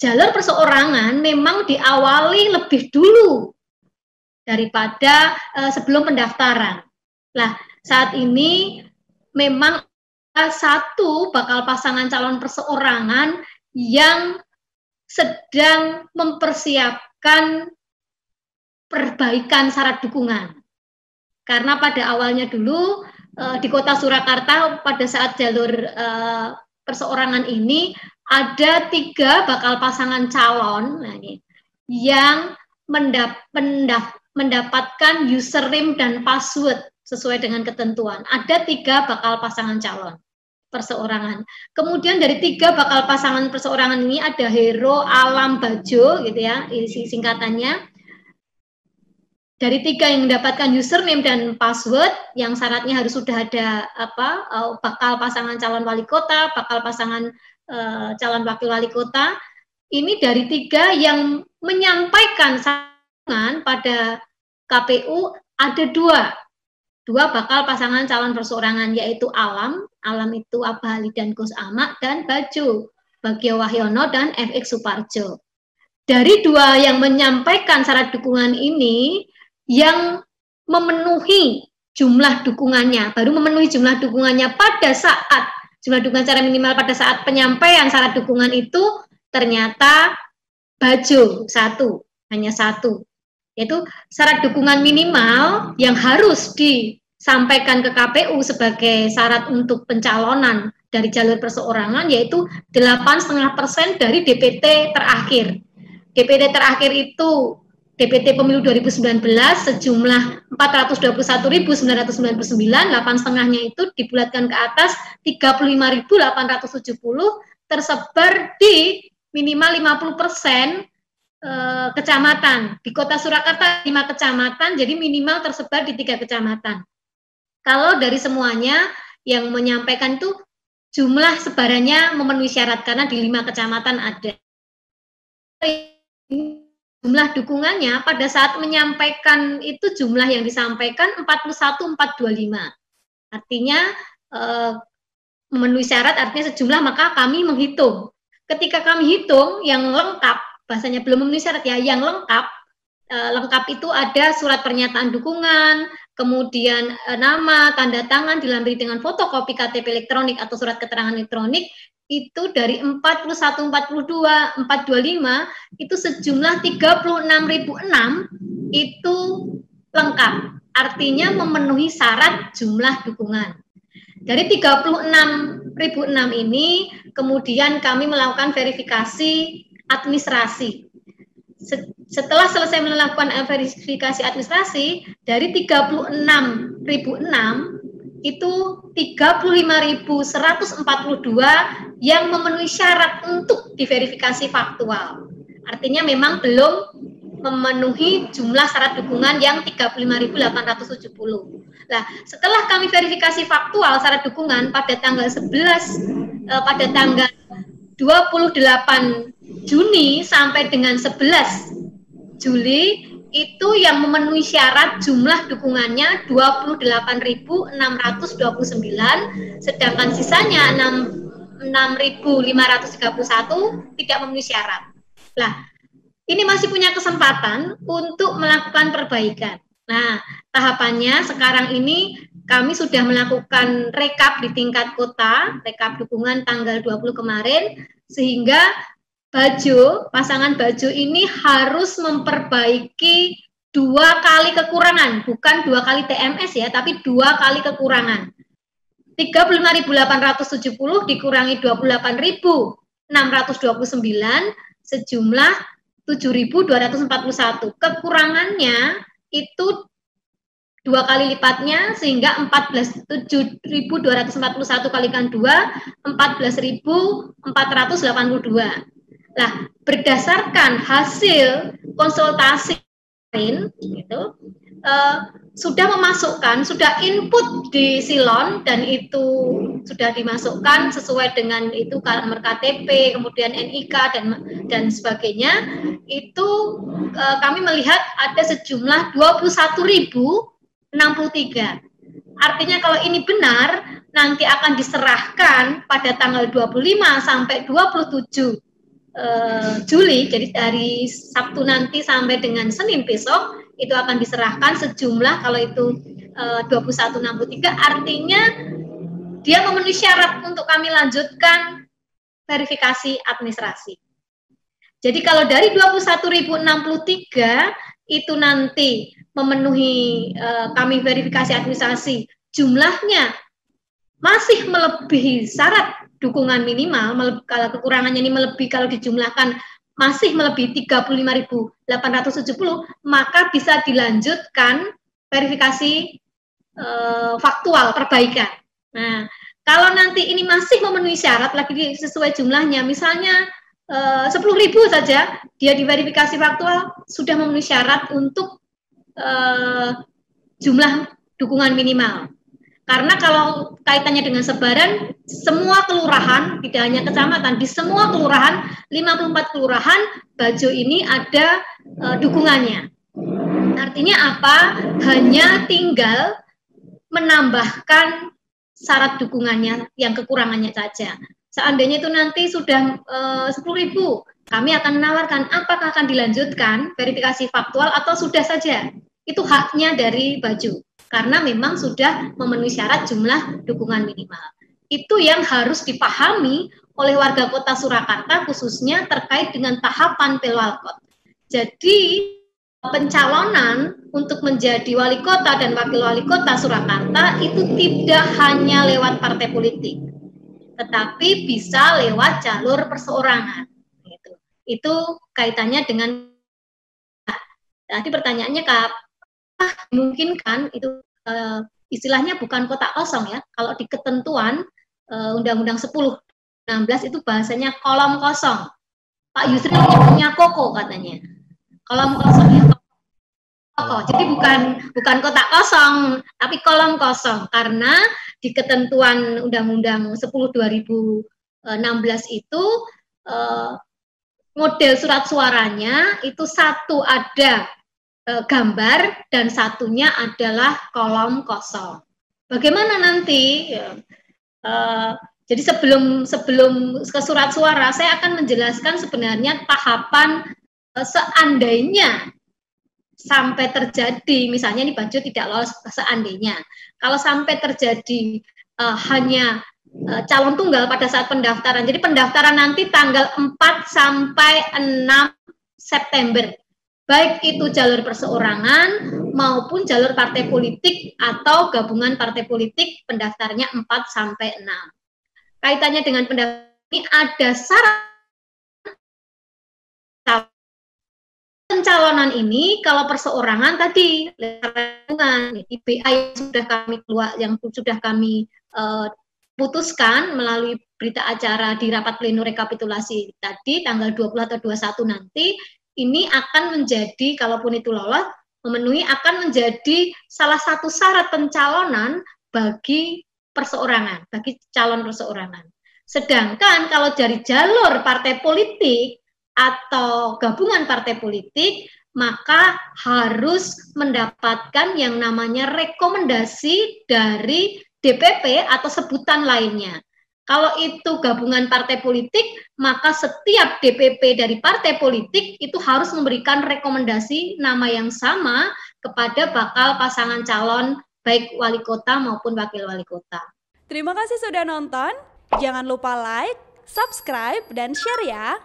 jalur perseorangan memang diawali lebih dulu daripada sebelum pendaftaran. Nah, saat ini memang satu bakal pasangan calon perseorangan yang sedang mempersiapkan perbaikan syarat dukungan. Karena pada awalnya dulu di Kota Surakarta pada saat jalur perseorangan ini ada 3 bakal pasangan calon yang mendapatkan username dan password sesuai dengan ketentuan. Ada 3 bakal pasangan calon perseorangan. Kemudian dari 3 bakal pasangan perseorangan ini ada Hero, Alam, Bajo, gitu ya, isi singkatannya. Dari 3 yang mendapatkan username dan password, yang syaratnya harus sudah ada bakal pasangan calon wali kota, bakal pasangan calon wakil wali kota. Ini dari 3 yang menyampaikan dukungan pada KPU ada 2 bakal pasangan calon perseorangan, yaitu Alam itu Abah Ali dan Gus Amak, dan Bajo, Bagio Wahyono dan FX Suparjo. Dari 2 yang menyampaikan syarat dukungan ini, yang memenuhi jumlah dukungannya, baru memenuhi jumlah dukungannya pada saat jumlah dukungan secara minimal pada saat penyampaian syarat dukungan itu ternyata Bajo hanya satu, yaitu syarat dukungan minimal yang harus disampaikan ke KPU sebagai syarat untuk pencalonan dari jalur perseorangan, yaitu 8,5% dari DPT terakhir. DPT terakhir itu DPT Pemilu 2019 sejumlah 421.999, 8,5-nya itu dibulatkan ke atas 35.870, tersebar di minimal 50% kecamatan. Di Kota Surakarta 5 kecamatan, jadi minimal tersebar di 3 kecamatan. Kalau dari semuanya yang menyampaikan itu jumlah sebarannya memenuhi syarat karena di 5 kecamatan ada. Jumlah dukungannya pada saat menyampaikan itu jumlah yang disampaikan 41.425. Artinya memenuhi syarat, artinya sejumlah, maka kami menghitung. Ketika kami hitung yang lengkap, bahasanya belum memenuhi syarat ya, yang lengkap itu ada surat pernyataan dukungan, kemudian nama, tanda tangan dilambari dengan fotokopi KTP elektronik atau surat keterangan elektronik, itu dari 41, 42, 425 itu sejumlah 36.006 itu lengkap. Artinya memenuhi syarat jumlah dukungan. Dari 36.006 ini kemudian kami melakukan verifikasi administrasi. Setelah selesai melakukan verifikasi administrasi, dari 36.006 itu 35.142 yang memenuhi syarat untuk diverifikasi faktual. Artinya memang belum memenuhi jumlah syarat dukungan yang 35.870. Nah, setelah kami verifikasi faktual syarat dukungan pada tanggal 28 Juni sampai dengan 11 Juli, itu yang memenuhi syarat jumlah dukungannya 28.629, sedangkan sisanya 6.531 tidak memenuhi syarat. Nah, ini masih punya kesempatan untuk melakukan perbaikan. Nah, tahapannya sekarang ini kami sudah melakukan rekap di tingkat kota, rekap dukungan tanggal 20 kemarin, sehingga pasangan Bajo ini harus memperbaiki 2 kali kekurangan, bukan 2 kali TMS ya, tapi 2 kali kekurangan. 35.870 dikurangi 28.629 sejumlah 7.241. Kekurangannya itu 2 kali lipatnya, sehingga 7.241 kalikan 2, 14.482. Nah, berdasarkan hasil konsultasi gitu, sudah input di Silon, dan itu sudah dimasukkan sesuai dengan itu nomor KTP, kemudian NIK dan sebagainya. Itu kami melihat ada sejumlah 21.063. Artinya kalau ini benar, nanti akan diserahkan pada tanggal 25 sampai 27 Juli, jadi dari Sabtu nanti sampai dengan Senin besok itu akan diserahkan sejumlah, kalau itu 2163, artinya dia memenuhi syarat untuk kami lanjutkan verifikasi administrasi. Jadi kalau dari 21.063 itu nanti memenuhi kami verifikasi administrasi, jumlahnya masih melebihi syarat dukungan minimal, kalau kekurangannya ini melebihi, kalau dijumlahkan masih melebihi 35.870, maka bisa dilanjutkan verifikasi faktual perbaikan. Nah, kalau nanti ini masih memenuhi syarat lagi sesuai jumlahnya, misalnya 10.000 saja, dia diverifikasi faktual sudah memenuhi syarat untuk jumlah dukungan minimal. Karena kalau kaitannya dengan sebaran, semua kelurahan, tidak hanya kecamatan, di semua kelurahan, 54 kelurahan, Bajo ini ada dukungannya. Artinya apa? Hanya tinggal menambahkan syarat dukungannya yang kekurangannya saja. Seandainya itu nanti sudah 10.000, kami akan menawarkan apakah akan dilanjutkan verifikasi faktual atau sudah saja. Itu haknya dari Bajo, karena memang sudah memenuhi syarat jumlah dukungan minimal. Itu yang harus dipahami oleh warga Kota Surakarta, khususnya terkait dengan tahapan Pilwalkot. Jadi pencalonan untuk menjadi wali kota dan wakil wali kota Surakarta itu tidak hanya lewat partai politik, tetapi bisa lewat jalur perseorangan. Itu kaitannya dengan, tadi pertanyaannya mungkin kan itu istilahnya bukan kotak kosong ya. Kalau di ketentuan Undang-Undang 10/16 itu bahasanya kolom kosong. Pak Yusril punya koko katanya. Kolom kosong ya. Jadi bukan kotak kosong, tapi kolom kosong, karena di ketentuan Undang-Undang 10/2016 itu model surat suaranya itu satu ada gambar dan satunya adalah kolom kosong. Bagaimana nanti? Jadi sebelum ke surat suara, saya akan menjelaskan sebenarnya tahapan seandainya sampai terjadi, misalnya ini Bajo tidak lolos, seandainya kalau sampai terjadi hanya calon tunggal pada saat pendaftaran. Jadi pendaftaran nanti tanggal 4 sampai 6 September. Baik itu jalur perseorangan maupun jalur partai politik atau gabungan partai politik, pendaftarnya 4 sampai 6. Kaitannya dengan pendaftaran ini ada syarat pencalonan ini. Kalau perseorangan tadi IBA yang sudah kami putuskan melalui berita acara di rapat pleno rekapitulasi tadi tanggal 20 atau 21 nanti, ini akan menjadi, kalaupun itu lolos, memenuhi, akan menjadi salah satu syarat pencalonan bagi perseorangan, bagi calon perseorangan. Sedangkan kalau dari jalur partai politik atau gabungan partai politik, maka harus mendapatkan yang namanya rekomendasi dari DPP atau sebutan lainnya. Kalau itu gabungan partai politik, maka setiap DPP dari partai politik itu harus memberikan rekomendasi nama yang sama kepada bakal pasangan calon baik wali kota maupun wakil wali kota. Terima kasih sudah nonton. Jangan lupa like, subscribe, dan share ya.